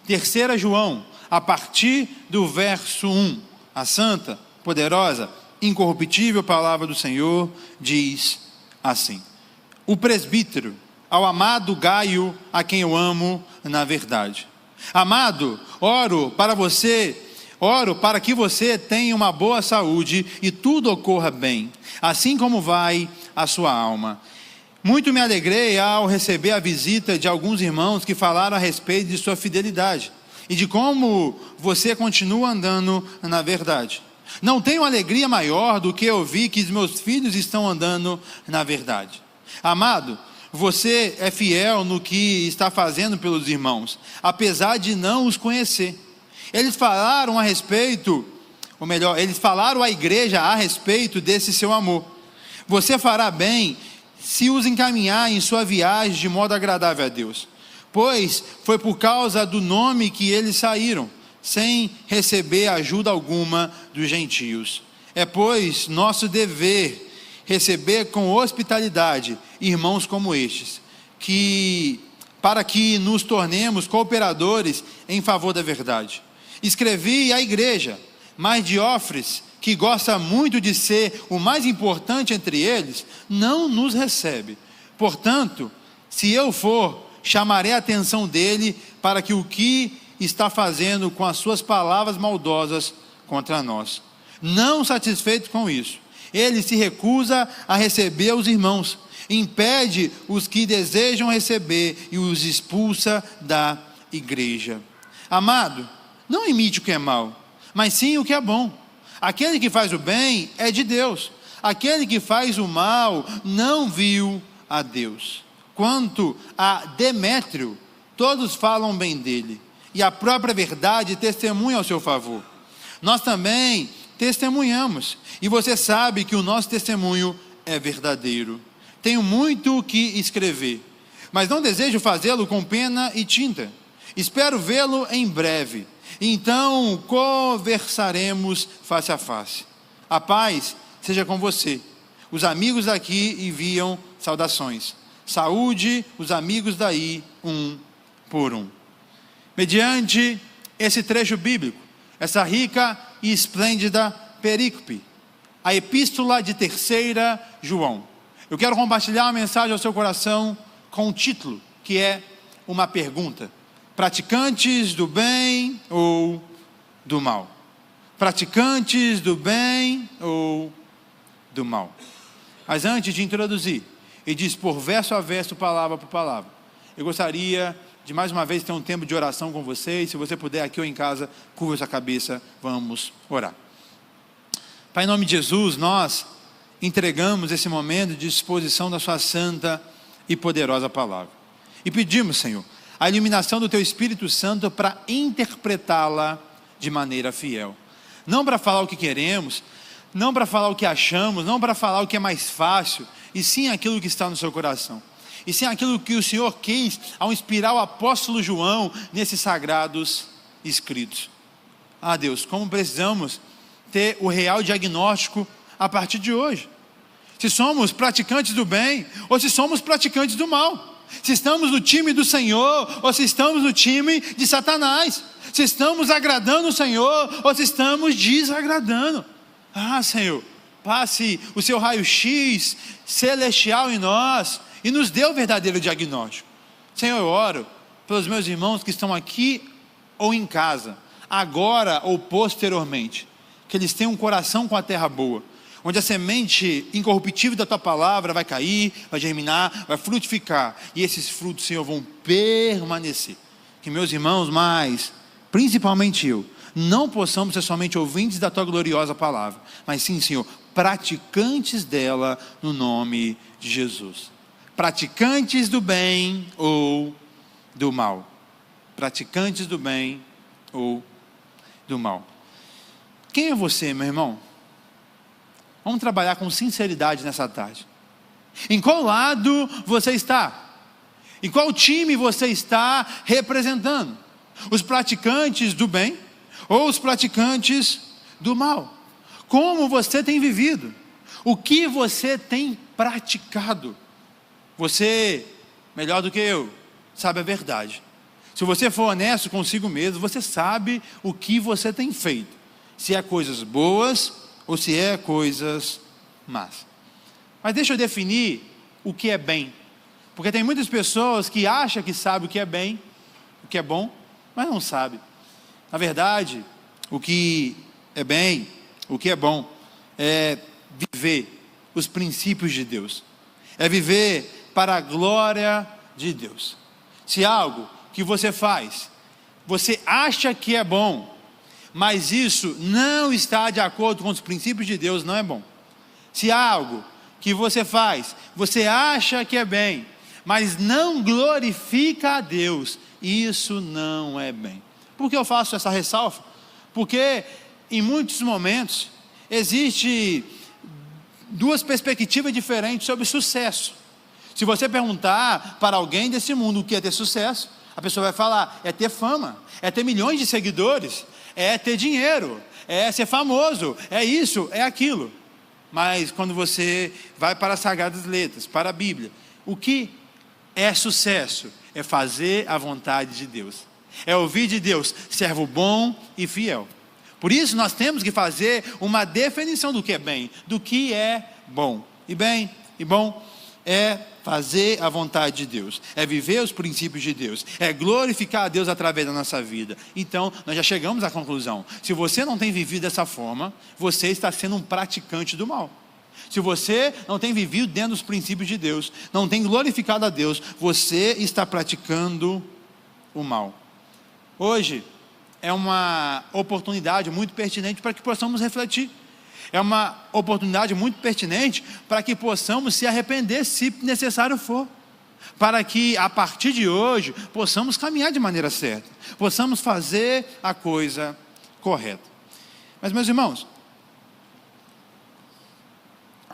3 João, a partir do verso 1, a santa, poderosa, incorruptível palavra do Senhor diz assim: o presbítero, ao amado Gaio, a quem eu amo na verdade. Amado, oro para que você tenha uma boa saúde e tudo ocorra bem, assim como vai a sua alma. Muito me alegrei ao receber a visita de alguns irmãos que falaram a respeito de sua fidelidade e de como você continua andando na verdade. Não tenho alegria maior do que ouvir que os meus filhos estão andando na verdade. Amado, você é fiel no que está fazendo pelos irmãos, apesar de não os conhecer. Eles falaram à igreja a respeito desse seu amor. Você fará bem se os encaminhar em sua viagem de modo agradável a Deus, pois foi por causa do nome que eles saíram, sem receber ajuda alguma dos gentios. É, pois, nosso dever receber com hospitalidade irmãos como estes, para que nos tornemos cooperadores em favor da verdade. Escrevi à igreja, mas Diófres, que gosta muito de ser o mais importante entre eles, não nos recebe. Portanto, se eu for, chamarei a atenção dele para que o que está fazendo com as suas palavras maldosas contra nós. Não satisfeito com isso, ele se recusa a receber os irmãos, impede os que desejam receber e os expulsa da igreja. Amado, não imite o que é mal, mas sim o que é bom. Aquele que faz o bem é de Deus. Aquele que faz o mal não viu a Deus. Quanto a Demétrio, todos falam bem dele, e a própria verdade testemunha ao seu favor. Nós também testemunhamos, e você sabe que o nosso testemunho é verdadeiro. Tenho muito o que escrever, mas não desejo fazê-lo com pena e tinta. Espero vê-lo em breve. Então conversaremos face a face. A paz seja com você. Os amigos daqui enviam saudações. Saúde os amigos daí, um por um. Mediante esse trecho bíblico, essa rica e esplêndida perícope, a epístola de 3 João, eu quero compartilhar uma mensagem ao seu coração com um título que é uma pergunta: praticantes do bem ou do mal? Praticantes do bem ou do mal? Mas antes de introduzir e de expor verso a verso, palavra por palavra, eu gostaria de mais uma vez ter um tempo de oração com vocês. Se você puder, aqui ou em casa, curva sua cabeça, vamos orar. Pai, em nome de Jesus, nós entregamos esse momento de exposição da sua santa e poderosa palavra, e pedimos, Senhor, a iluminação do Teu Espírito Santo para interpretá-la de maneira fiel. Não para falar o que queremos, não para falar o que achamos, não para falar o que é mais fácil, e sim aquilo que está no seu coração. E sim aquilo que o Senhor quis ao inspirar o apóstolo João nesses sagrados escritos. Ah, Deus, como precisamos ter o real diagnóstico a partir de hoje. Se somos praticantes do bem ou se somos praticantes do mal. Se estamos no time do Senhor ou se estamos no time de Satanás. Se estamos agradando o Senhor ou se estamos desagradando. Ah, Senhor, passe o seu raio-x celestial em nós e nos dê o verdadeiro diagnóstico. Senhor, eu oro pelos meus irmãos que estão aqui ou em casa, agora ou posteriormente, que eles tenham um coração com a terra boa, onde a semente incorruptível da Tua palavra vai cair, vai germinar, vai frutificar, e esses frutos, Senhor, vão permanecer. Que meus irmãos, mas principalmente eu, não possamos ser somente ouvintes da Tua gloriosa palavra, mas sim, Senhor, praticantes dela no nome de Jesus. Praticantes do bem ou do mal. Praticantes do bem ou do mal. Quem é você, meu irmão? Vamos trabalhar com sinceridade nessa tarde. Em qual lado você está? Em qual time você está representando? Os praticantes do bem ou os praticantes do mal? Como você tem vivido? O que você tem praticado? Você, melhor do que eu, sabe a verdade. Se você for honesto consigo mesmo, você sabe o que você tem feito, se é coisas boas ou se é coisas más. Mas deixa eu definir o que é bem, porque tem muitas pessoas que acham que sabem o que é bem, o que é bom, mas não sabem. Na verdade, o que é bem, o que é bom, é viver os princípios de Deus, é viver para a glória de Deus. Se algo que você faz, você acha que é bom, mas isso não está de acordo com os princípios de Deus, não é bom. Se algo que você faz, você acha que é bem, mas não glorifica a Deus, isso não é bem. Por que eu faço essa ressalva? Porque em muitos momentos existe duas perspectivas diferentes sobre sucesso. Se você perguntar para alguém desse mundo o que é ter sucesso, a pessoa vai falar: é ter fama, é ter milhões de seguidores, é ter dinheiro, é ser famoso, é isso, é aquilo. Mas quando você vai para as Sagradas Letras, para a Bíblia, o que é sucesso? É fazer a vontade de Deus, é ouvir de Deus, servo bom e fiel. Por isso nós temos que fazer uma definição do que é bem, do que é bom. E bem e bom é fazer a vontade de Deus, é viver os princípios de Deus, é glorificar a Deus através da nossa vida. Então nós já chegamos à conclusão: se você não tem vivido dessa forma, você está sendo um praticante do mal. Se você não tem vivido dentro dos princípios de Deus, não tem glorificado a Deus, você está praticando o mal. Hoje é uma oportunidade muito pertinente para que possamos refletir. É uma oportunidade muito pertinente para que possamos se arrepender, se necessário for, para que a partir de hoje possamos caminhar de maneira certa, possamos fazer a coisa correta. Mas, meus irmãos,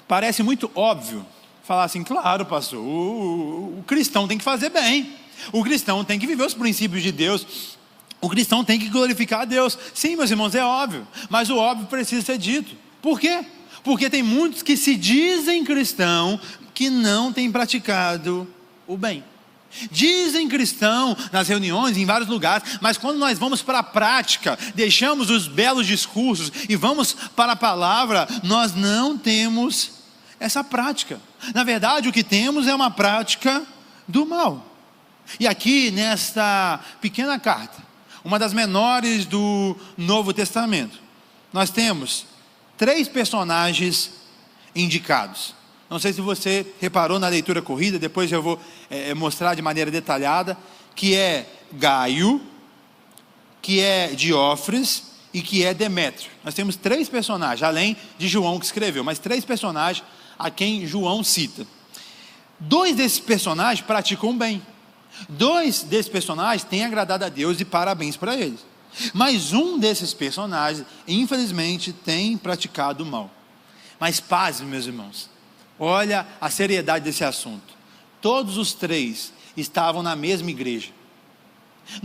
parece muito óbvio falar assim: claro, pastor, o cristão tem que fazer bem, o cristão tem que viver os princípios de Deus, o cristão tem que glorificar a Deus. Sim, meus irmãos, é óbvio, mas o óbvio precisa ser dito. Por quê? Porque tem muitos que se dizem cristão que não têm praticado o bem. Dizem cristão nas reuniões, em vários lugares, mas quando nós vamos para a prática, deixamos os belos discursos e vamos para a palavra, nós não temos essa prática. Na verdade, o que temos é uma prática do mal. E aqui nesta pequena carta, uma das menores do Novo Testamento, nós temos 3 personagens indicados. Não sei se você reparou na leitura corrida, depois eu vou mostrar de maneira detalhada, que é Gaio, que é Diófres e que é Demétrio. Nós temos 3 personagens, além de João que escreveu, mas 3 personagens a quem João cita. 2 desses personagens praticam bem, 2 desses personagens têm agradado a Deus e parabéns para eles. Mas um desses personagens, infelizmente, tem praticado o mal. Mas pasme, meus irmãos, olha a seriedade desse assunto. Todos os 3 estavam na mesma igreja.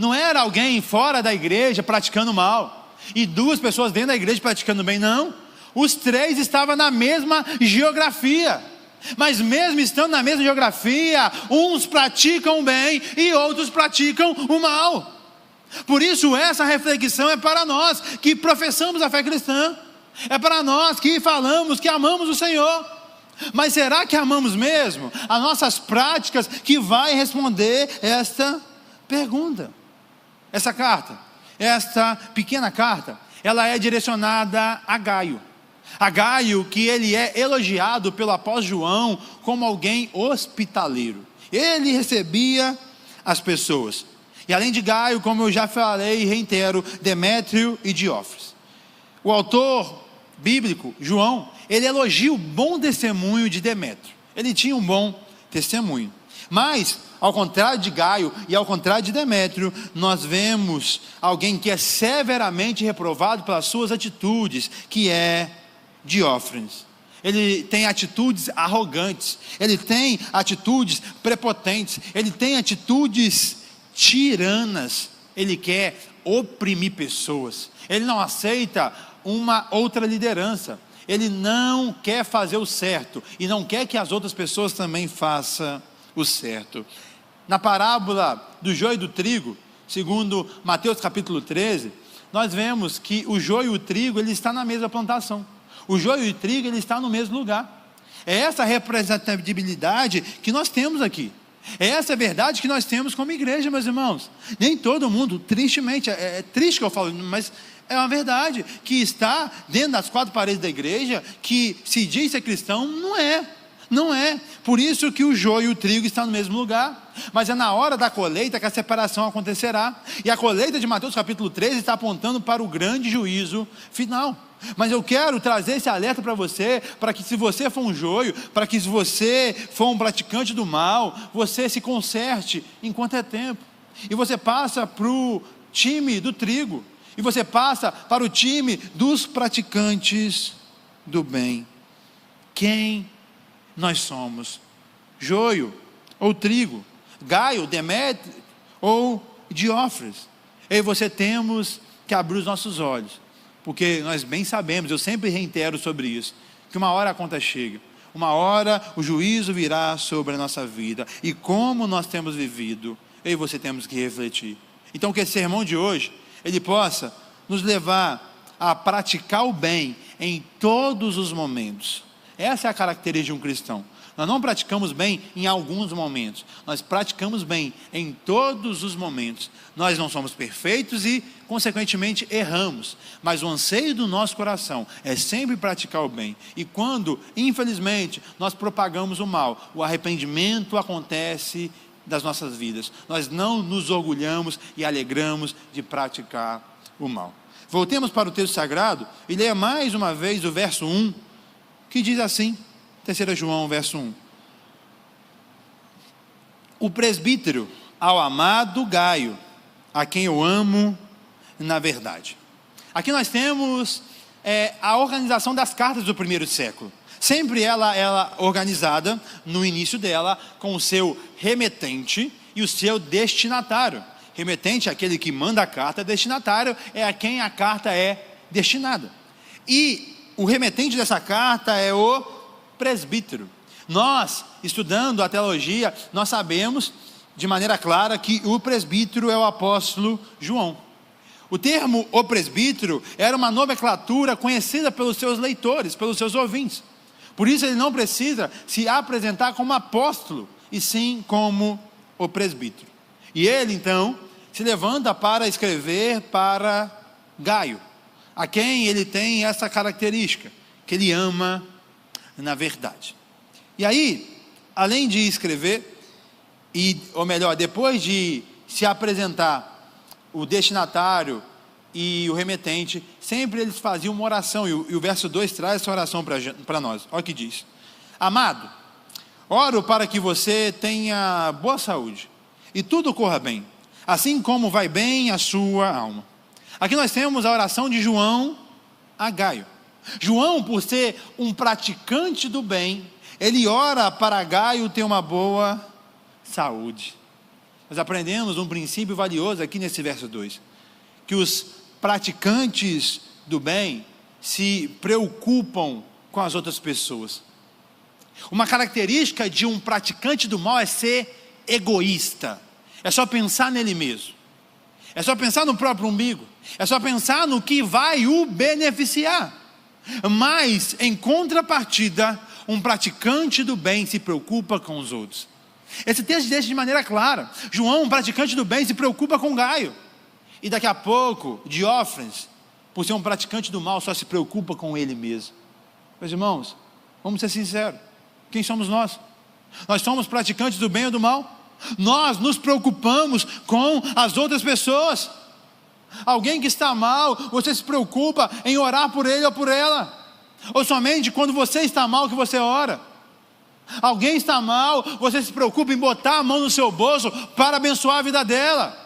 Não era alguém fora da igreja praticando mal e 2 pessoas dentro da igreja praticando bem, não. Os 3 estavam na mesma geografia. Mas mesmo estando na mesma geografia, uns praticam o bem e outros praticam o mal. Por isso essa reflexão é para nós que professamos a fé cristã, é para nós que falamos que amamos o Senhor. Mas será que amamos mesmo? As nossas práticas que vai responder esta pergunta. Essa carta, esta pequena carta, ela é direcionada a Gaio. A Gaio, que ele é elogiado pelo apóstolo João como alguém hospitaleiro. Ele recebia as pessoas. E além de Gaio, como eu já falei e reitero, Demétrio e Diófres. O autor bíblico, João, ele elogia o bom testemunho de Demétrio. Ele tinha um bom testemunho. Mas, ao contrário de Gaio e ao contrário de Demétrio, nós vemos alguém que é severamente reprovado pelas suas atitudes, que é Diófres. Ele tem atitudes arrogantes, ele tem atitudes prepotentes, ele tem atitudes tiranas, ele quer oprimir pessoas, ele não aceita uma outra liderança, ele não quer fazer o certo e não quer que as outras pessoas também façam o certo. Na parábola do joio e do trigo, segundo Mateus capítulo 13, nós vemos que o joio e o trigo, ele está na mesma plantação. O joio e o trigo, ele está no mesmo lugar. É essa representatividade que nós temos aqui. É essa verdade que nós temos como igreja, meus irmãos. Nem todo mundo, tristemente, é triste que eu falo, mas é uma verdade, que está dentro das quatro paredes da igreja, que se diz ser cristão, não é. Por isso que o joio e o trigo estão no mesmo lugar. Mas é na hora da colheita que a separação acontecerá. E a colheita de Mateus capítulo 13 está apontando para o grande juízo final. Mas eu quero trazer esse alerta para você, para que se você for um joio, para que se você for um praticante do mal, você se conserte enquanto é tempo. E você passa para o time do trigo. E você passa para o time dos praticantes do bem. Quem nós somos? Joio ou trigo? Gaio, Demétrio ou Diófres? Eu e você temos que abrir os nossos olhos, porque nós bem sabemos, eu sempre reitero sobre isso, que uma hora a conta chega, uma hora o juízo virá sobre a nossa vida, e como nós temos vivido, eu e você temos que refletir. Então que esse sermão de hoje, ele possa nos levar a praticar o bem em todos os momentos. Essa é a característica de um cristão. Nós não praticamos bem em alguns momentos, nós praticamos bem em todos os momentos. Nós não somos perfeitos e, consequentemente, erramos, mas o anseio do nosso coração é sempre praticar o bem. E quando, infelizmente, nós propagamos o mal, o arrependimento acontece das nossas vidas. Nós não nos orgulhamos e alegramos de praticar o mal. Voltemos para o texto sagrado e leia mais uma vez o verso 1, que diz assim, 3 João, verso 1. O presbítero ao amado Gaio, a quem eu amo na verdade. Aqui nós temos a organização das cartas do primeiro século. Sempre ela organizada no início dela com o seu remetente e o seu destinatário. Remetente é aquele que manda a carta, destinatário é a quem a carta é destinada. E o remetente dessa carta é o presbítero. Nós, estudando a teologia, nós sabemos de maneira clara que o presbítero é o apóstolo João. O termo o presbítero era uma nomenclatura conhecida pelos seus leitores, pelos seus ouvintes. Por isso ele não precisa se apresentar como apóstolo, e sim como o presbítero. E ele então se levanta para escrever para Gaio, a quem ele tem essa característica, que ele ama na verdade. E aí, além de escrever, ou melhor, depois de se apresentar o destinatário e o remetente, sempre eles faziam uma oração, e o verso 2 traz essa oração para nós. Olha o que diz: amado, oro para que você tenha boa saúde e tudo corra bem, assim como vai bem a sua alma. Aqui nós temos a oração de João a Gaio. João, por ser um praticante do bem, ele ora para Gaio ter uma boa saúde. Nós aprendemos um princípio valioso aqui nesse verso 2, que os praticantes do bem se preocupam com as outras pessoas. Uma característica de um praticante do mal é ser egoísta, é só pensar nele mesmo, é só pensar no próprio umbigo, é só pensar no que vai o beneficiar. Mas, em contrapartida, um praticante do bem se preocupa com os outros. Esse texto deixa de maneira clara: João, um praticante do bem, se preocupa com Gaio. E daqui a pouco, Diófres, por ser um praticante do mal, só se preocupa com ele mesmo. Meus irmãos, vamos ser sinceros, quem somos nós? Nós somos praticantes do bem ou do mal? Nós nos preocupamos com as outras pessoas. Alguém que está mal, você se preocupa em orar por ele ou por ela? Ou somente quando você está mal que você ora? Alguém está mal, você se preocupa em botar a mão no seu bolso para abençoar a vida dela?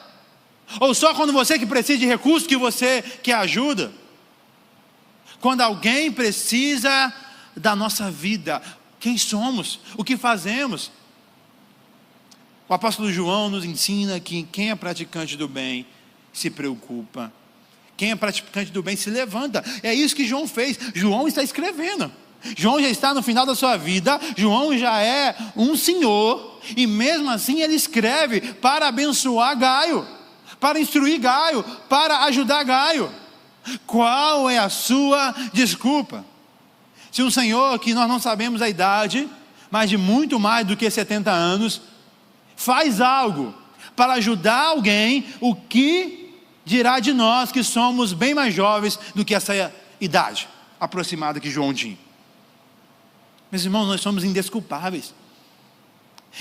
Ou só quando você que precisa de recursos que você quer ajuda? Quando alguém precisa da nossa vida, quem somos? O que fazemos? O apóstolo João nos ensina que quem é praticante do bem se preocupa. Quem é praticante do bem se levanta. É isso que João fez. João está escrevendo. João já está no final da sua vida. João já é um senhor. E mesmo assim ele escreve para abençoar Gaio, para instruir Gaio, para ajudar Gaio. Qual é a sua desculpa? Se um senhor que nós não sabemos a idade, mas de muito mais do que 70 anos, faz algo para ajudar alguém, o que dirá de nós que somos bem mais jovens do que essa idade aproximada que João tinha? Meus irmãos, nós somos indesculpáveis.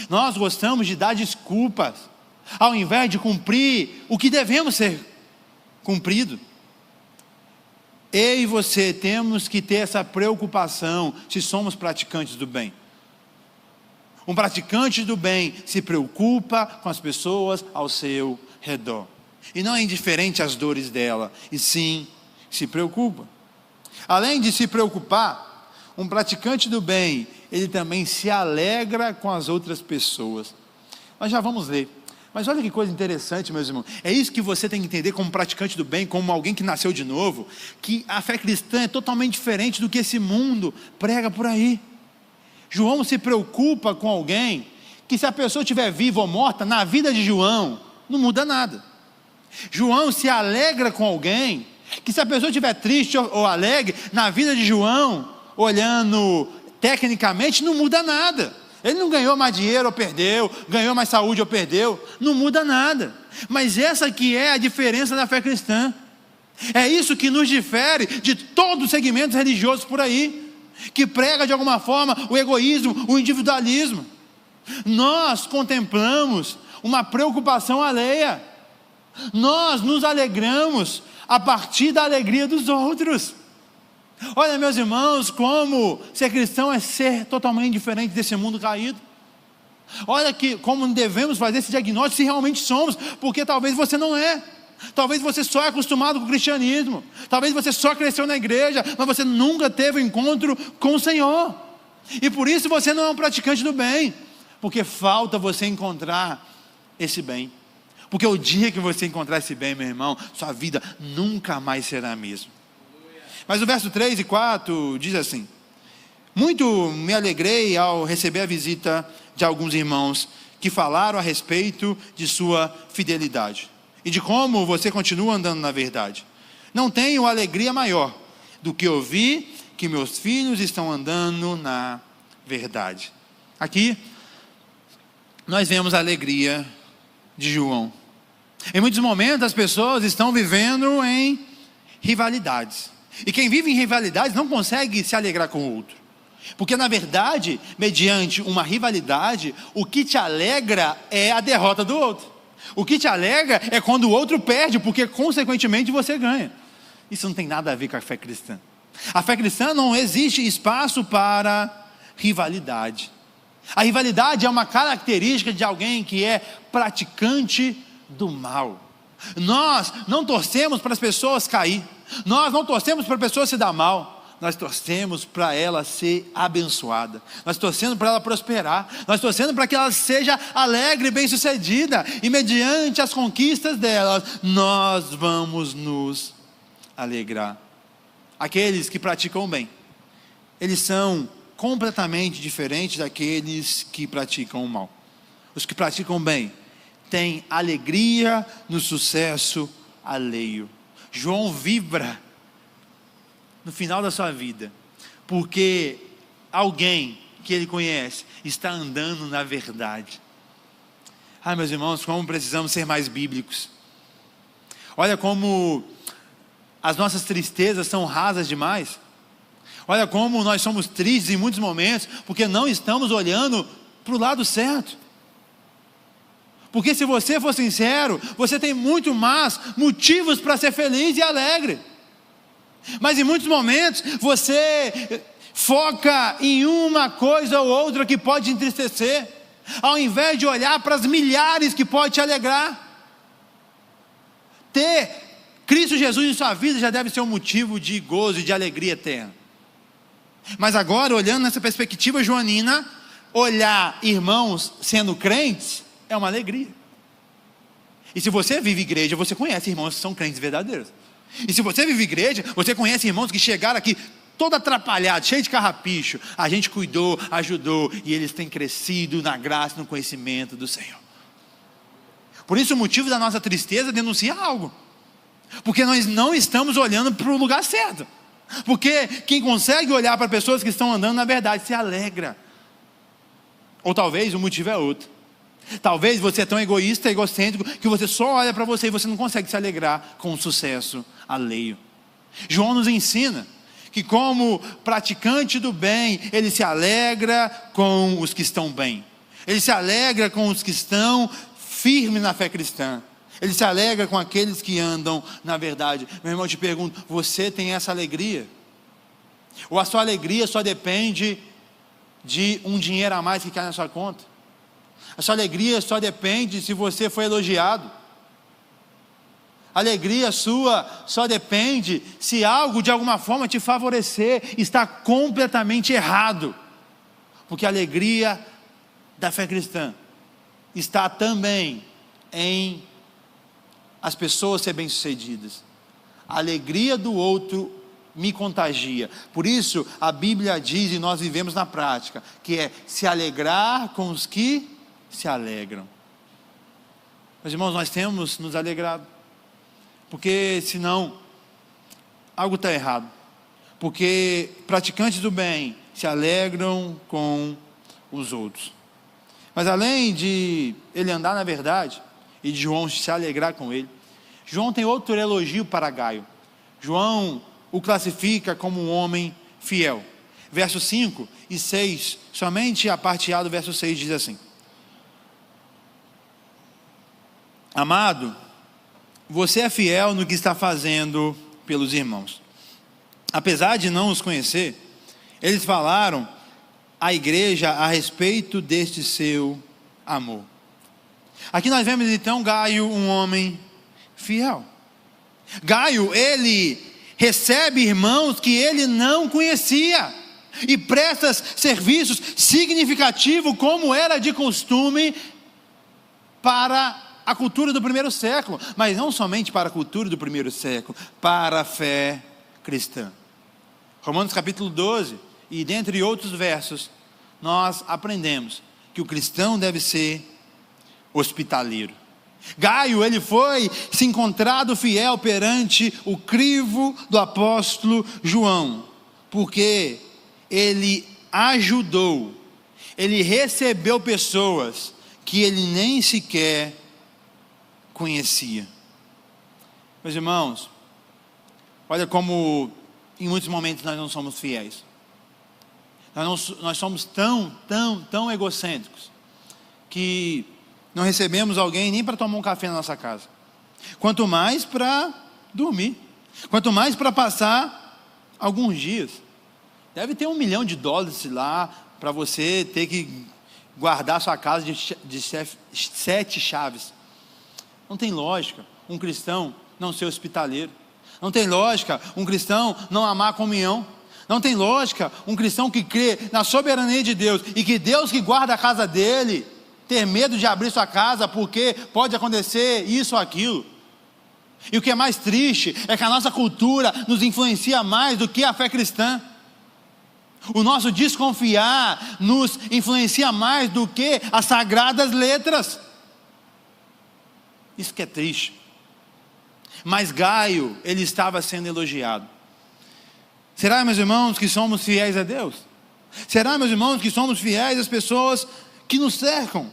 Nós gostamos de dar desculpas, ao invés de cumprir o que devemos ser cumprido. Eu e você temos que ter essa preocupação se somos praticantes do bem. Um praticante do bem se preocupa com as pessoas ao seu redor. E não é indiferente às dores dela, e sim se preocupa. Além de se preocupar, um praticante do bem, ele também se alegra com as outras pessoas. Nós já vamos ler. Mas olha que coisa interessante, meus irmãos. É isso que você tem que entender como praticante do bem, como alguém que nasceu de novo, que a fé cristã é totalmente diferente do que esse mundo prega por aí. João se preocupa com alguém que, se a pessoa estiver viva ou morta, na vida de João não muda nada. João se alegra com alguém que, se a pessoa estiver triste ou alegre, na vida de João, olhando tecnicamente, não muda nada. Ele não ganhou mais dinheiro ou perdeu, ganhou mais saúde ou perdeu, não muda nada. Mas essa que é a diferença da fé cristã. É isso que nos difere de todos os segmentos religiosos por aí, que prega de alguma forma o egoísmo, o individualismo. Nós contemplamos uma preocupação alheia. Nós nos alegramos a partir da alegria dos outros. Olha, meus irmãos, como ser cristão é ser totalmente diferente desse mundo caído. Olha como devemos fazer esse diagnóstico se realmente somos, porque talvez você não é. Talvez você só é acostumado com o cristianismo, talvez você só cresceu na igreja, mas você nunca teve um encontro com o Senhor, e por isso você não é um praticante do bem, porque falta você encontrar esse bem. Porque o dia que você encontrar esse bem, meu irmão, sua vida nunca mais será a mesma. Mas o verso 3 e 4 diz assim: muito me alegrei ao receber a visita de alguns irmãos que falaram a respeito de sua fidelidade e de como você continua andando na verdade. Não tenho alegria maior do que ouvir que meus filhos estão andando na verdade. Aqui nós vemos a alegria de João. Em muitos momentos as pessoas estão vivendo em rivalidades. E quem vive em rivalidades não consegue se alegrar com o outro. Porque na verdade, mediante uma rivalidade, o que te alegra é a derrota do outro. O que te alegra é quando o outro perde, porque consequentemente você ganha. Isso não tem nada a ver com a fé cristã. A fé cristã não existe espaço para rivalidade. A rivalidade é uma característica de alguém que é praticante do mal. Nós não torcemos para as pessoas cair. Nós não torcemos para a pessoa se dar mal. Nós torcemos para ela ser abençoada. Nós torcemos para ela prosperar. Nós torcemos para que ela seja alegre e bem-sucedida. E mediante as conquistas dela, nós vamos nos alegrar. Aqueles que praticam o bem, eles são completamente diferentes daqueles que praticam o mal. Os que praticam o bem têm alegria no sucesso alheio. João vibra no final da sua vida, porque alguém que ele conhece está andando na verdade. Meus irmãos, como precisamos ser mais bíblicos. Olha como as nossas tristezas são rasas demais. Olha como nós somos tristes em muitos momentos, porque não estamos olhando para o lado certo. Porque se você for sincero, você tem muito mais motivos para ser feliz e alegre. Mas em muitos momentos, você foca em uma coisa ou outra que pode te entristecer, ao invés de olhar para as milhares que pode te alegrar. Ter Cristo Jesus em sua vida já deve ser um motivo de gozo e de alegria eterna. Mas agora, olhando nessa perspectiva joanina, olhar irmãos sendo crentes é uma alegria. E se você vive igreja, você conhece irmãos que são crentes verdadeiros. E se você vive igreja, você conhece irmãos que chegaram aqui todo atrapalhado, cheio de carrapicho. A gente cuidou, ajudou, e eles têm crescido na graça e no conhecimento do Senhor. Por isso o motivo da nossa tristeza denuncia algo, porque nós não estamos olhando para o lugar certo. Porque quem consegue olhar para pessoas que estão andando, na verdade, se alegra. Ou talvez o motivo é outro. Talvez você é tão egoísta, egocêntrico, que você só olha para você e você não consegue se alegrar com o sucesso alheio. João nos ensina que, como praticante do bem, ele se alegra com os que estão bem. Ele se alegra com os que estão firmes na fé cristã. Ele se alegra com aqueles que andam na verdade. Meu irmão, eu te pergunto, você tem essa alegria? Ou a sua alegria só depende de um dinheiro a mais que cai na sua conta? A sua alegria só depende se você foi elogiado? A alegria sua só depende se algo de alguma forma te favorecer? Está completamente errado. Porque a alegria da fé cristã está também em as pessoas serem bem-sucedidas. A alegria do outro me contagia. Por isso a Bíblia diz, e nós vivemos na prática, que é se alegrar com os que se alegram. Meus irmãos, nós temos nos alegrado, porque senão algo está errado. Porque praticantes do bem se alegram com os outros. Mas além de ele andar na verdade e de João se alegrar com ele, João tem outro elogio para Gaio. João o classifica como um homem fiel. Versos 5 e 6, somente a parte A do verso 6 diz assim: amado, você é fiel no que está fazendo pelos irmãos. Apesar de não os conhecer, eles falaram à igreja a respeito deste seu amor. Aqui nós vemos então Gaio, um homem fiel. Gaio, ele recebe irmãos que ele não conhecia e presta serviços significativos, como era de costume para a cultura do primeiro século, mas não somente para a cultura do primeiro século, para a fé cristã. Romanos capítulo 12, e dentre outros versos, nós aprendemos que o cristão deve ser hospitaleiro. Gaio, ele foi se encontrado fiel perante o crivo do apóstolo João, porque ele ajudou, ele recebeu pessoas que ele nem sequer conhecia. Meus irmãos, olha como em muitos momentos nós não somos fiéis. Nós somos tão egocêntricos que não recebemos alguém nem para tomar um café na nossa casa, quanto mais para dormir, quanto mais para passar alguns dias. Deve ter $1 milhão lá para você ter que guardar sua casa de 7 chaves. Não tem lógica um cristão não ser hospitaleiro. Não tem lógica um cristão não amar a comunhão. Não tem lógica um cristão que crê na soberania de Deus e que Deus que guarda a casa dele ter medo de abrir sua casa porque pode acontecer isso ou aquilo. E o que é mais triste é que a nossa cultura nos influencia mais do que a fé cristã. O nosso desconfiar nos influencia mais do que as sagradas letras. Isso que é triste. Mas Gaio, ele estava sendo elogiado. Será, meus irmãos, que somos fiéis a Deus? Será, meus irmãos, que somos fiéis às pessoas que nos cercam?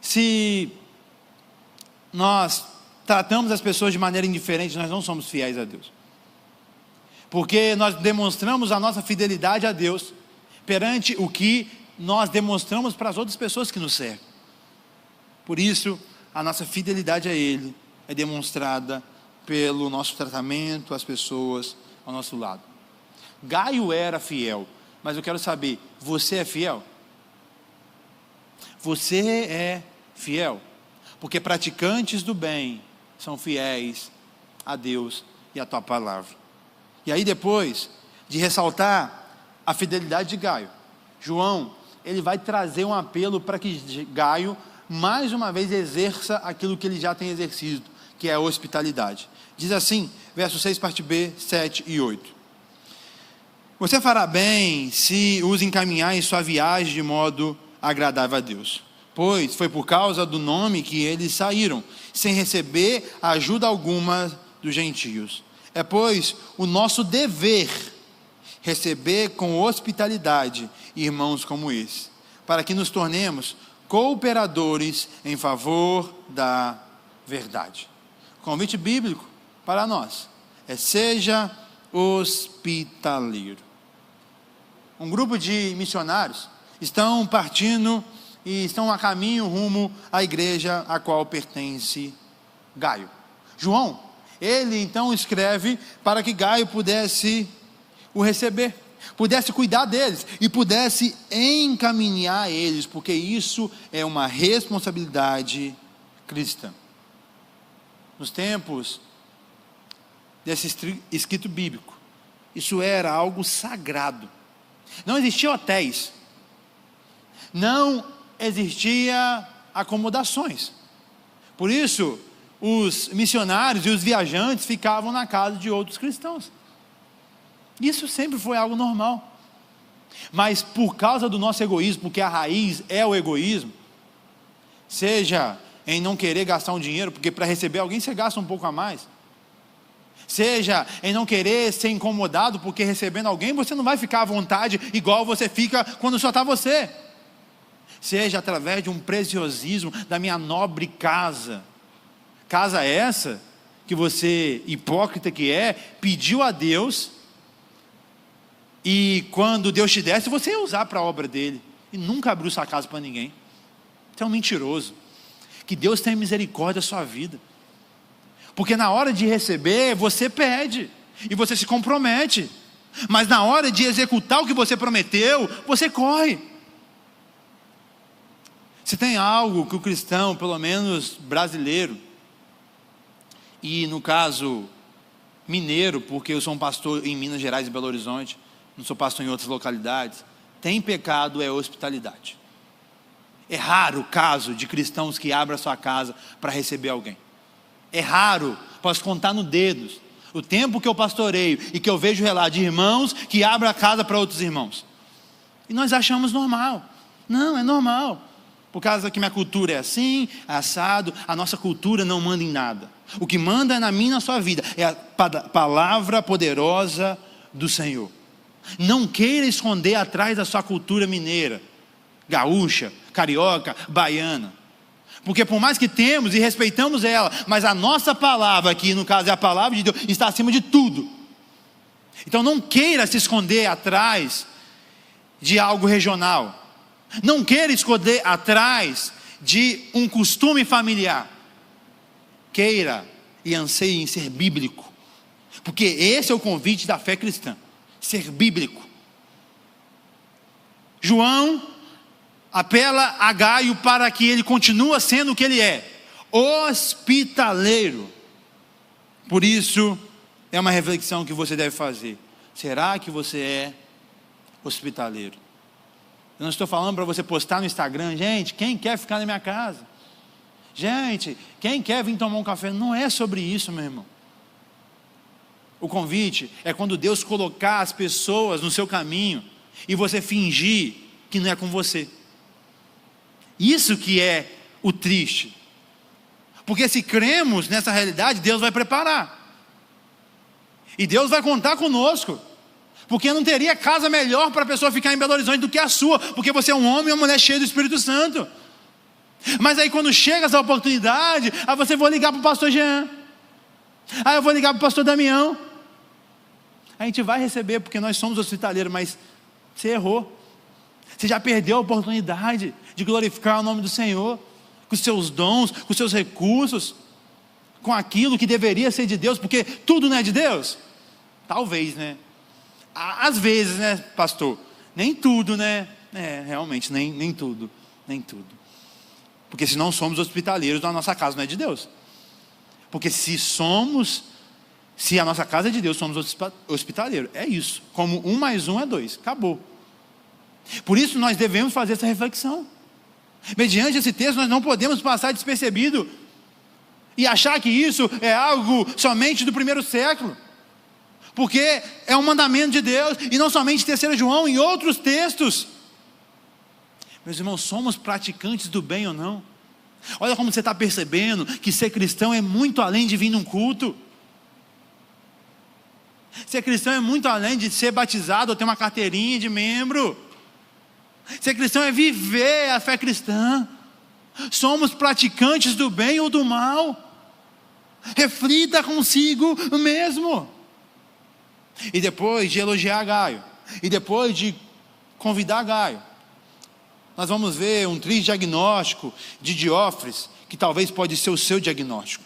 Se nós tratamos as pessoas de maneira indiferente, nós não somos fiéis a Deus. Porque nós demonstramos a nossa fidelidade a Deus perante o que nós demonstramos para as outras pessoas que nos cercam. Por isso, a nossa fidelidade a Ele é demonstrada pelo nosso tratamento às pessoas ao nosso lado. Gaio era fiel, mas eu quero saber, você é fiel? Você é fiel? Porque praticantes do bem são fiéis a Deus e a tua palavra. E aí, depois de ressaltar a fidelidade de Gaio, João, ele vai trazer um apelo para que Gaio mais uma vez exerça aquilo que ele já tem exercido, que é a hospitalidade. Diz assim, verso 6, parte B, 7 e 8. Você fará bem se os encaminhar em sua viagem de modo agradável a Deus. pois foi por causa do nome que eles saíram, sem receber ajuda alguma dos gentios. É, pois, o nosso dever receber com hospitalidade irmãos como esse, para que nos tornemos cooperadores em favor da verdade. O convite bíblico para nós é: seja hospitaleiro. Um grupo de missionários estão partindo e estão a caminho rumo à igreja a qual pertence Gaio. João, ele então escreve para que Gaio pudesse o receber, pudesse cuidar deles e pudesse encaminhar eles, porque isso é uma responsabilidade cristã. Nos tempos desse escrito bíblico, isso era algo sagrado. Não existiam hotéis, não existia acomodações. Por isso, os missionários e os viajantes ficavam na casa de outros cristãos. Isso sempre foi algo normal. Mas por causa do nosso egoísmo, porque a raiz é o egoísmo, seja em não querer gastar um dinheiro, porque para receber alguém você gasta um pouco a mais, seja em não querer ser incomodado, porque recebendo alguém você não vai ficar à vontade igual você fica quando só está você, seja através de um preciosismo da minha nobre casa essa que você, hipócrita que é, pediu a Deus, e quando Deus te desse, você ia usar para a obra dele, e nunca abriu sua casa para ninguém. Você é um mentiroso. Que Deus tenha misericórdia da sua vida, porque na hora de receber você pede e você se compromete, mas na hora de executar o que você prometeu, você corre. Se tem algo que o cristão, pelo menos brasileiro, e no caso mineiro, porque eu sou um pastor em Minas Gerais e Belo Horizonte, não sou pastor em outras localidades, tem pecado é hospitalidade. É raro o caso de cristãos que abrem a sua casa para receber alguém. É raro, posso contar no dedos, o tempo que eu pastoreio e que eu vejo relato de irmãos que abrem a casa para outros irmãos. E nós achamos normal. Não, é normal. Por causa que minha cultura é assim, assado, a nossa cultura não manda em nada. O que manda na minha e na sua vida é a palavra poderosa do Senhor. Não queira esconder atrás da sua cultura mineira, gaúcha, carioca, baiana. Porque por mais que temos e respeitamos ela, mas a nossa palavra aqui, no caso é a palavra de Deus, está acima de tudo. Então não queira se esconder atrás de algo regional. Não queira esconder atrás de um costume familiar. Queira e anseie em ser bíblico, porque esse é o convite da fé cristã, ser bíblico. João apela a Gaio para que ele continue sendo o que ele é, hospitaleiro. Por isso é uma reflexão que você deve fazer: será que você é hospitaleiro? Eu não estou falando para você postar no Instagram: gente, quem quer ficar na minha casa? Gente, quem quer vir tomar um café? Não é sobre isso, meu irmão. O convite é quando Deus colocar as pessoas no seu caminho e você fingir que não é com você. Isso que é o triste. Porque se cremos nessa realidade, Deus vai preparar. E Deus vai contar conosco. Porque não teria casa melhor para a pessoa ficar em Belo Horizonte do que a sua, porque você é um homem e uma mulher cheia do Espírito Santo. Mas aí quando chega essa oportunidade, aí você vai ligar para o pastor Jean, aí eu vou ligar para o pastor Damião. A gente vai receber porque nós somos hospitaleiros, mas você errou. Você já perdeu a oportunidade de glorificar o nome do Senhor, com os seus dons, com os seus recursos, com aquilo que deveria ser de Deus, porque tudo não é de Deus? Talvez, né? Às vezes, né, pastor? Nem tudo, né? Realmente, nem tudo. Porque se não somos hospitaleiros, a nossa casa não é de Deus. Porque se a nossa casa é de Deus, somos hospitaleiros. É isso. Como 1 mais 1 é 2. Acabou. Por isso nós devemos fazer essa reflexão. Mediante esse texto, nós não podemos passar despercebido e achar que isso é algo somente do primeiro século. Porque é um mandamento de Deus, e não somente em 3 João, em outros textos. Meus irmãos, somos praticantes do bem ou não? Olha como você está percebendo que ser cristão é muito além de vir num culto. Ser cristão é muito além de ser batizado ou ter uma carteirinha de membro. Ser cristão é viver a fé cristã. Somos praticantes do bem ou do mal. Reflita consigo mesmo. E depois de elogiar Gaio, e depois de convidar Gaio, nós vamos ver um triste diagnóstico de Diófres, que talvez pode ser o seu diagnóstico.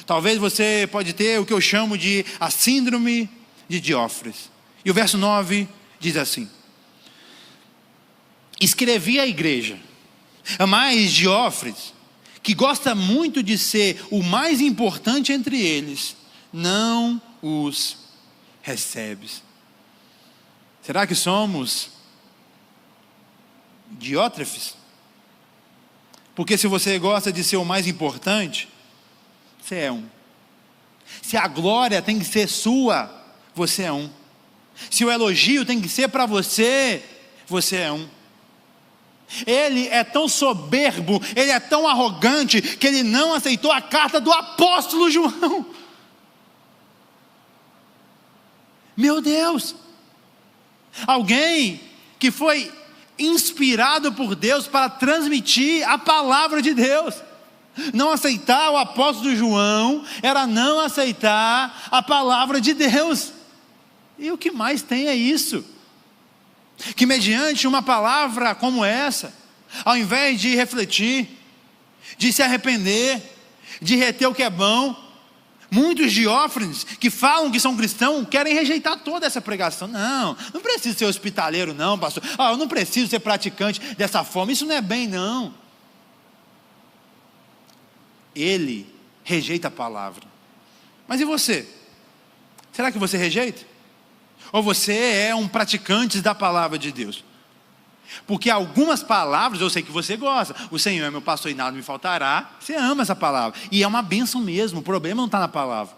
Talvez você pode ter o que eu chamo de a síndrome de Diófres. E o verso 9 diz assim: escrevi à igreja, mas Diófres, que gosta muito de ser o mais importante entre eles, não os recebes. Será que somos Diótrefes? Porque se você gosta de ser o mais importante, você é um. Se a glória tem que ser sua, você é um. Se o elogio tem que ser para você, você é um. Ele é tão soberbo, ele é tão arrogante, que ele não aceitou a carta do apóstolo João. Meu Deus! Alguém que foi inspirado por Deus para transmitir a palavra de Deus. Não aceitar o apóstolo João era não aceitar a palavra de Deus. E o que mais tem é isso: que mediante uma palavra como essa, ao invés de refletir, de se arrepender, de reter o que é bom, muitos Diófres que falam que são cristãos querem rejeitar toda essa pregação. Não preciso ser hospitaleiro não, pastor. Eu não preciso ser praticante dessa forma, isso não é bem não. Ele rejeita a palavra. Mas e você? Será que você rejeita? Ou você é um praticante da palavra de Deus? Porque algumas palavras eu sei que você gosta. O Senhor é meu pastor e nada me faltará. Você ama essa palavra, e é uma bênção mesmo. O problema não está na palavra.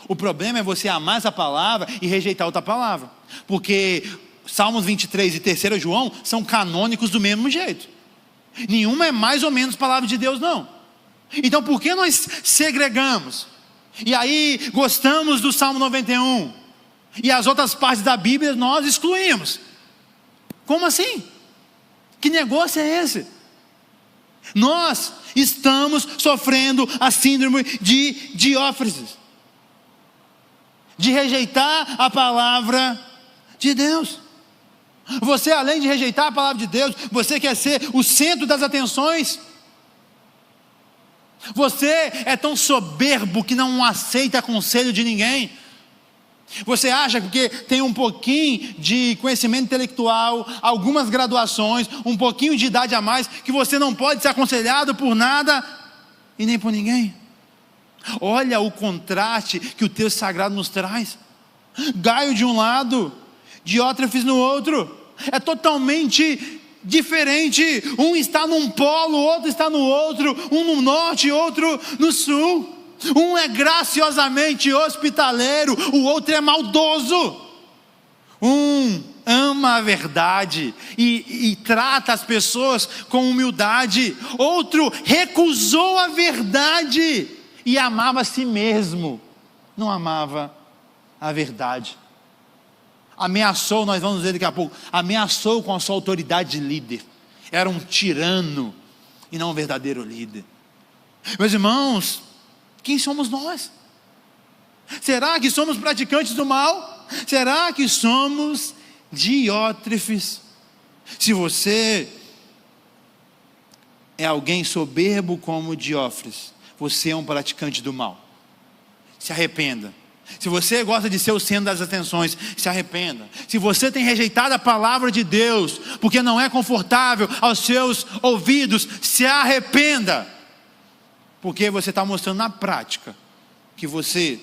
O problema é você amar essa palavra e rejeitar outra palavra. Porque Salmos 23 e 3 João são canônicos do mesmo jeito. Nenhuma é mais ou menos palavra de Deus não. Então por que nós segregamos? E aí gostamos do Salmo 91 e as outras partes da Bíblia nós excluímos? Como assim? Que negócio é esse? Nós estamos sofrendo a síndrome de Diófres, de rejeitar a palavra de Deus. Você, além de rejeitar a palavra de Deus, você quer ser o centro das atenções. Você é tão soberbo que não aceita conselho de ninguém. Você acha que porque tem um pouquinho de conhecimento intelectual, algumas graduações, um pouquinho de idade a mais, que você não pode ser aconselhado por nada e nem por ninguém? Olha o contraste que o texto sagrado nos traz. Gaio de um lado, Diótrefes no outro. É totalmente diferente. Um está num polo, o outro está no outro. Um no norte, outro no sul. Um é graciosamente hospitaleiro, o outro é maldoso. Um ama a verdade e trata as pessoas com humildade. Outro recusou a verdade e amava a si mesmo, não amava a verdade. Ameaçou, nós vamos ver daqui a pouco, ameaçou com a sua autoridade de líder. Era um tirano e não um verdadeiro líder. Meus irmãos, quem somos nós? Será que somos praticantes do mal? Será que somos Diótrefes? Se você é alguém soberbo como Diótrefes, você é um praticante do mal. Se arrependa. Se você gosta de ser o centro das atenções, se arrependa. Se você tem rejeitado a palavra de Deus, porque não é confortável aos seus ouvidos, se arrependa. Porque você está mostrando na prática que você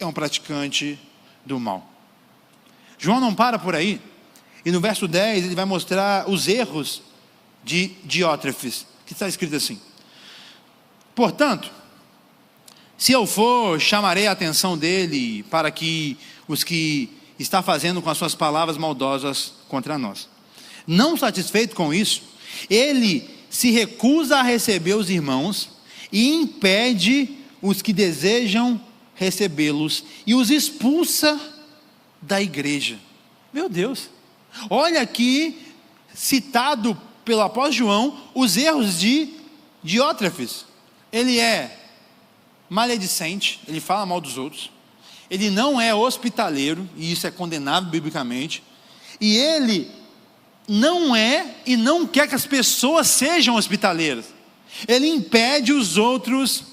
é um praticante do mal. João não para por aí. E no verso 10 ele vai mostrar os erros de Diótrefes, que está escrito assim: portanto, se eu for, chamarei a atenção dele para que os que está fazendo com as suas palavras maldosas contra nós. Não satisfeito com isso, Ele se recusa a receber os irmãos e impede os que desejam recebê-los e os expulsa da igreja. Meu Deus, olha aqui, citado pelo apóstolo João, os erros de Diótrefes. Ele é maledicente, ele fala mal dos outros, ele não é hospitaleiro, e isso é condenável biblicamente, e ele não é e não quer que as pessoas sejam hospitaleiras, ele impede os outros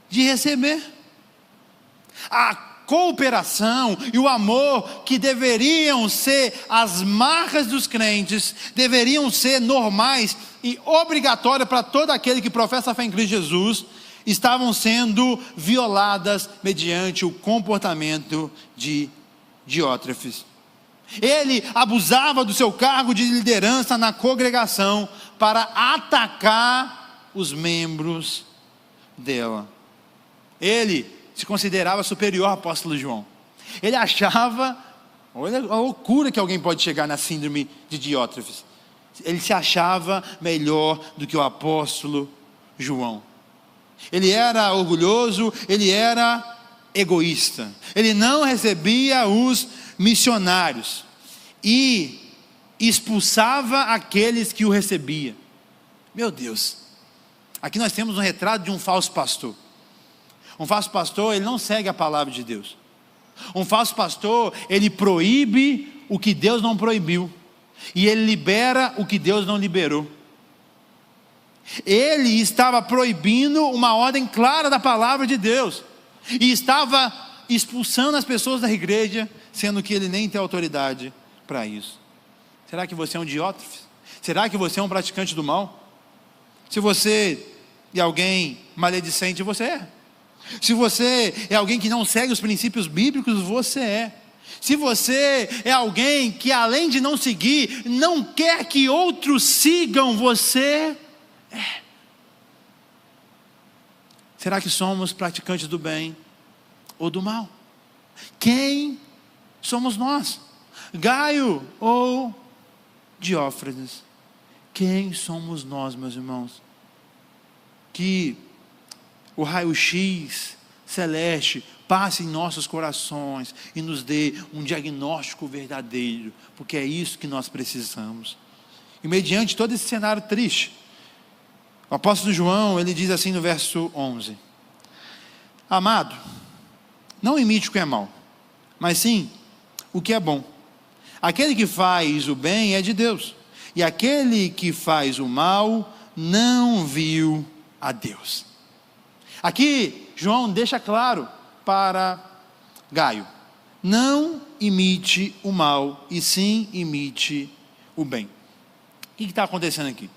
de receber. A cooperação e o amor, que deveriam ser as marcas dos crentes, deveriam ser normais e obrigatórias para todo aquele que professa a fé em Cristo Jesus, estavam sendo violadas mediante o comportamento de Diótrefes. Ele abusava do seu cargo de liderança na congregação para atacar os membros dela. Ele se considerava superior ao apóstolo João. Ele achava, olha a loucura que alguém pode chegar na síndrome de Diótrefes. Ele se achava melhor do que o apóstolo João. Ele era orgulhoso, ele era egoísta. Ele não recebia os missionários e expulsava aqueles que o recebiam. Meu Deus, aqui nós temos um retrato de um falso pastor. Um falso pastor, ele não segue a palavra de Deus. Um falso pastor, ele proíbe o que Deus não proibiu, e ele libera o que Deus não liberou. Ele estava proibindo uma ordem clara da palavra de Deus, e estava expulsando as pessoas da igreja, sendo que ele nem tem autoridade para isso. Será que você é um Diótrefes? Será que você é um praticante do mal? Se você é alguém maledicente, você é. Se você é alguém que não segue os princípios bíblicos, você é. Se você é alguém que, além de não seguir, não quer que outros sigam, você é. Será que somos praticantes do bem ou do mal? Quem somos nós? Gaio ou Diótrefes? Quem somos nós, meus irmãos? Que o raio-x celeste passe em nossos corações e nos dê um diagnóstico verdadeiro, porque é isso que nós precisamos. E mediante todo esse cenário triste, o apóstolo João, ele diz assim no verso 11: amado, não imite o que é mal, mas sim o que é bom. Aquele que faz o bem é de Deus, e aquele que faz o mal não viu a Deus. Aqui João deixa claro para Gaio: não imite o mal, e sim imite o bem. O que está acontecendo aqui?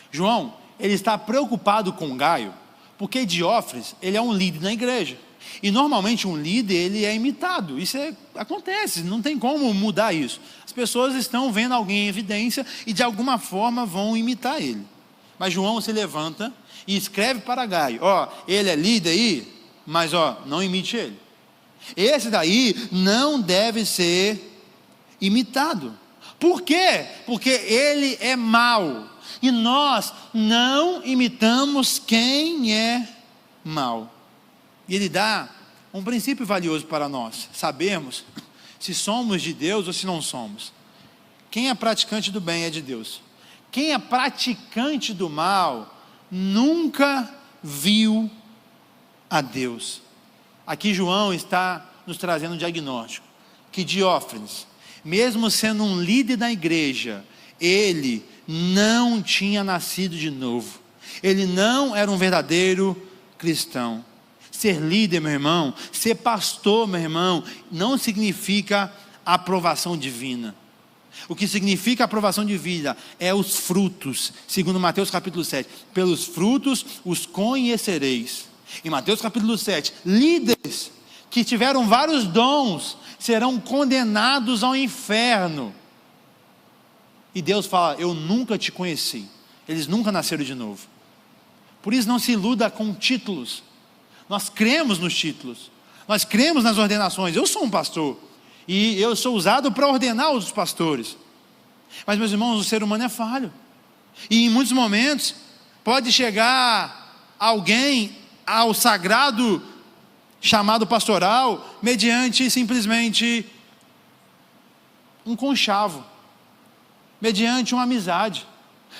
João, ele está preocupado com Gaio, porque Diótrefes, ele é um líder na igreja, e normalmente um líder, ele é imitado. Isso acontece, não tem como mudar isso. As pessoas estão vendo alguém em evidência e de alguma forma vão imitar ele. Mas João se levanta e escreve para Gaio: ele é líder aí, mas não imite ele. Esse daí não deve ser imitado. Por quê? Porque ele é mau, e nós não imitamos quem é mau. E ele dá um princípio valioso para nós sabermos se somos de Deus ou se não somos. Quem é praticante do bem é de Deus. Quem é praticante do mal nunca viu a Deus. Aqui João está nos trazendo um diagnóstico, que Diótrefes, mesmo sendo um líder da igreja, ele não tinha nascido de novo. Ele não era um verdadeiro cristão. Ser líder, meu irmão, ser pastor, meu irmão, não significa aprovação divina. O que significa aprovação divina é os frutos, segundo Mateus capítulo 7. Pelos frutos os conhecereis. Em Mateus capítulo 7, líderes que tiveram vários dons serão condenados ao inferno. E Deus fala: eu nunca te conheci. Eles nunca nasceram de novo. Por isso não se iluda com títulos. Nós cremos nos títulos, nós cremos nas ordenações. Eu sou um pastor e eu sou usado para ordenar os pastores. Mas, meus irmãos, o ser humano é falho. E em muitos momentos pode chegar alguém ao sagrado chamado pastoral mediante simplesmente um conchavo, mediante uma amizade.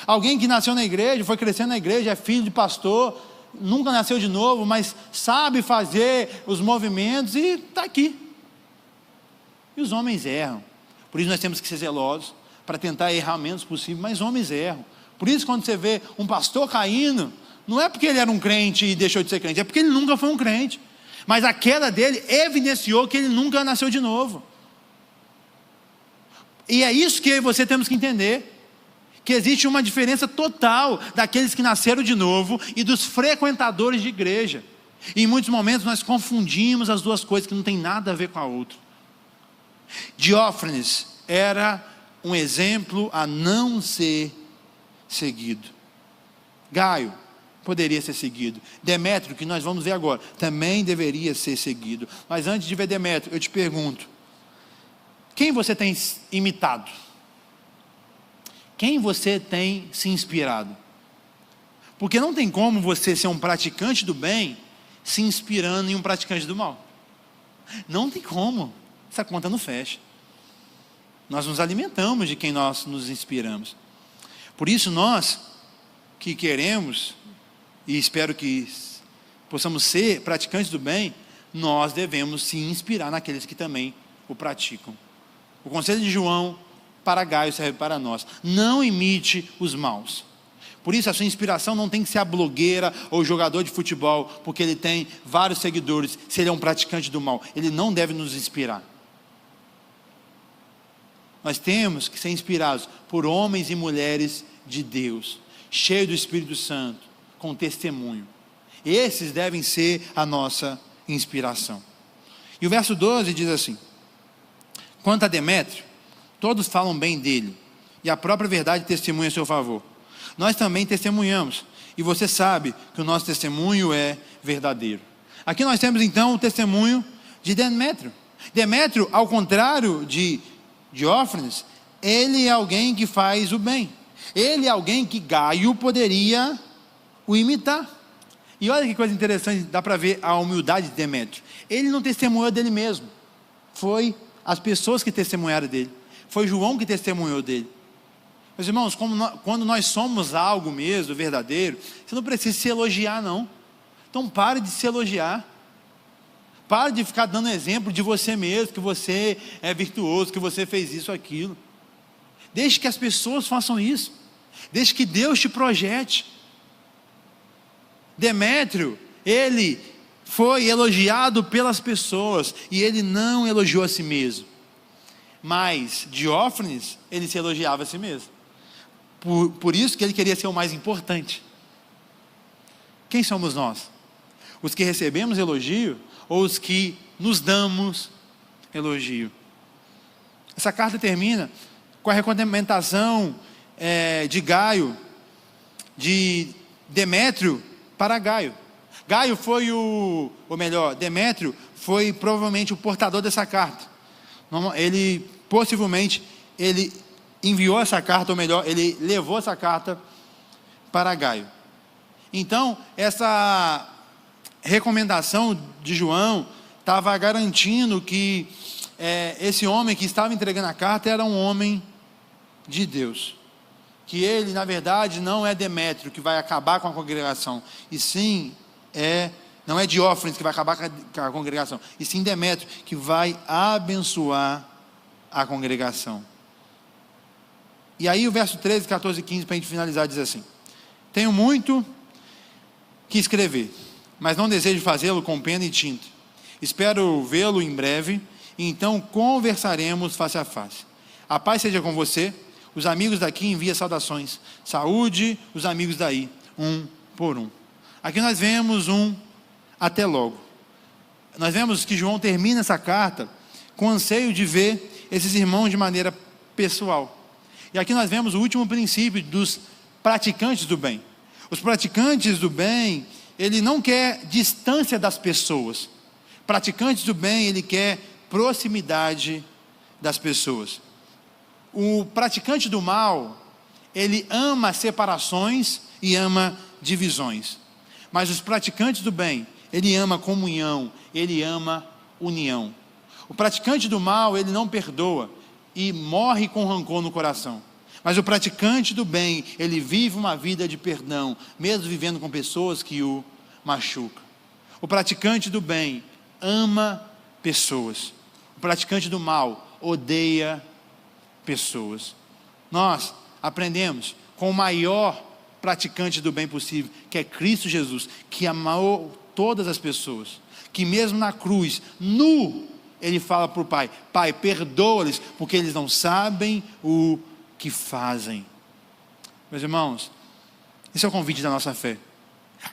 Alguém que nasceu na igreja, foi crescendo na igreja, é filho de pastor, nunca nasceu de novo, mas sabe fazer os movimentos e está aqui. E os homens erram. Por isso nós temos que ser zelosos, para tentar errar o menos possível, mas homens erram. Por isso quando você vê um pastor caindo, não é porque ele era um crente e deixou de ser crente, é porque ele nunca foi um crente. Mas a queda dele evidenciou que ele nunca nasceu de novo. E é isso que eu e você temos que entender. Que existe uma diferença total daqueles que nasceram de novo e dos frequentadores de igreja. E em muitos momentos nós confundimos as duas coisas que não tem nada a ver com a outra. Diófanes era um exemplo a não ser seguido. Gaio poderia ser seguido. Demétrio, que nós vamos ver agora, também deveria ser seguido. Mas antes de ver Demétrio, eu te pergunto: quem você tem imitado? Quem você tem se inspirado? Porque não tem como você ser um praticante do bem se inspirando em um praticante do mal. Não tem como. Essa conta não fecha. Nós nos alimentamos de quem nós nos inspiramos. Por isso nós que queremos, e espero que possamos ser praticantes do bem, nós devemos se inspirar naqueles que também o praticam. O conselho de João para Gaio serve para nós: não imite os maus. Por isso a sua inspiração não tem que ser a blogueira ou o jogador de futebol, porque ele tem vários seguidores. Se ele é um praticante do mal, ele não deve nos inspirar. Nós temos que ser inspirados por homens e mulheres de Deus, cheios do Espírito Santo, com testemunho. Esses devem ser a nossa inspiração. E o verso 12 diz assim: quanto a Demétrio, todos falam bem dele, e a própria verdade testemunha a seu favor. Nós também testemunhamos, e você sabe que o nosso testemunho é verdadeiro. Aqui nós temos então o testemunho de Demétrio. Demétrio, ao contrário de Diófanes, ele é alguém que faz o bem. Ele é alguém que Gaio poderia o imitar. E olha que coisa interessante, dá para ver a humildade de Demétrio. Ele não testemunhou dele mesmo, foi as pessoas que testemunharam dele. Foi João que testemunhou dele. Meus irmãos, quando nós somos algo mesmo, verdadeiro, você não precisa se elogiar não. Então pare de se elogiar. Pare de ficar dando exemplo de você mesmo, que você é virtuoso, que você fez isso, aquilo. Deixe que as pessoas façam isso. Deixe que Deus te projete. Demétrio, ele foi elogiado pelas pessoas e ele não elogiou a si mesmo. Mas Diófanes, ele se elogiava a si mesmo. Por isso que ele queria ser o mais importante. Quem somos nós? Os que recebemos elogio ou os que nos damos elogio? Essa carta termina com a recomendação de Gaio, de Demétrio para Gaio. Gaio foi Demétrio foi provavelmente o portador dessa carta. Ele possivelmente enviou essa carta, ou melhor, ele levou essa carta para Gaio. Então essa recomendação de João estava garantindo que esse homem que estava entregando a carta era um homem de Deus, que ele na verdade não é Demétrio que vai acabar com a congregação, e sim não é Diófanes que vai acabar com a congregação, e sim Demétrio que vai abençoar a congregação. E aí o verso 13, 14 e 15, para a gente finalizar, diz assim: tenho muito que escrever, mas não desejo fazê-lo com pena e tinta. Espero vê-lo em breve, e então conversaremos face a face. A paz seja com você. Os amigos daqui enviam saudações. Saúde os amigos daí, um por um. Aqui nós vemos até logo. Nós vemos que João termina essa carta com anseio de ver esses irmãos de maneira pessoal. E aqui nós vemos o último princípio dos praticantes do bem. Os praticantes do bem, ele não quer distância das pessoas. Praticantes do bem, ele quer proximidade das pessoas. O praticante do mal, ele ama separações e ama divisões. Mas os praticantes do bem, ele ama comunhão, ele ama união. O praticante do mal, ele não perdoa e morre com rancor no coração. Mas o praticante do bem, ele vive uma vida de perdão, mesmo vivendo com pessoas que o machucam. O praticante do bem ama pessoas. O praticante do mal odeia pessoas. Nós aprendemos com o maior praticante do bem possível, que é Cristo Jesus, que amou todas as pessoas, que mesmo na cruz, nu, ele fala para o Pai: Pai, perdoa-lhes, porque eles não sabem o que fazem. Meus irmãos, esse é o convite da nossa fé.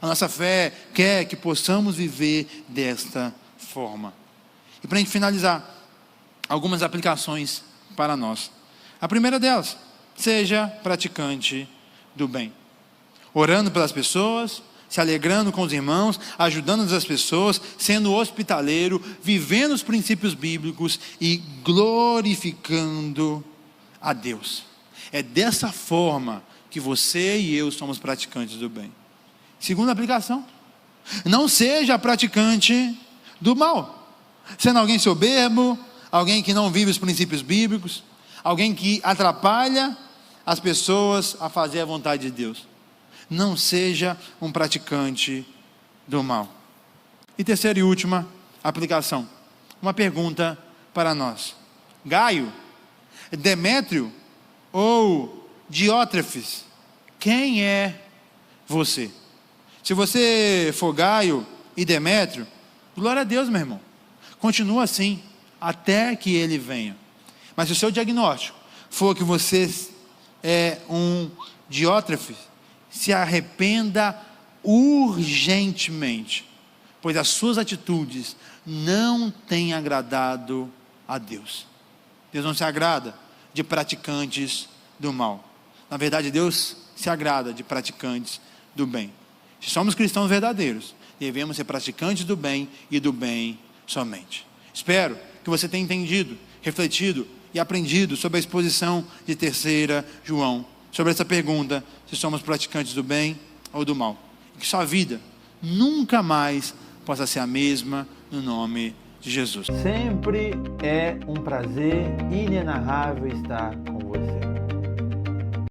A nossa fé quer que possamos viver desta forma. E para a gente finalizar, algumas aplicações para nós. A primeira delas: seja praticante do bem, orando pelas pessoas, se alegrando com os irmãos, ajudando as pessoas, sendo hospitaleiro, vivendo os princípios bíblicos e glorificando a Deus. É dessa forma que você e eu somos praticantes do bem. Segunda aplicação: não seja praticante do mal, sendo alguém soberbo, alguém que não vive os princípios bíblicos, alguém que atrapalha as pessoas a fazer a vontade de Deus. Não seja um praticante do mal. E terceira e última aplicação, uma pergunta para nós: Gaio, Demétrio ou Diótrefes, quem é você? Se você for Gaio e Demétrio, glória a Deus, meu irmão, continua assim até que ele venha. Mas se o seu diagnóstico for que você é um Diótrefes, se arrependa urgentemente, pois as suas atitudes não têm agradado a Deus. Deus não se agrada de praticantes do mal. Na verdade, Deus se agrada de praticantes do bem. Se somos cristãos verdadeiros, devemos ser praticantes do bem e do bem somente. Espero que você tenha entendido, refletido e aprendido sobre a exposição de 3 João, sobre essa pergunta: se somos praticantes do bem ou do mal. E que sua vida nunca mais possa ser a mesma, no nome de Jesus. Sempre é um prazer inenarrável estar com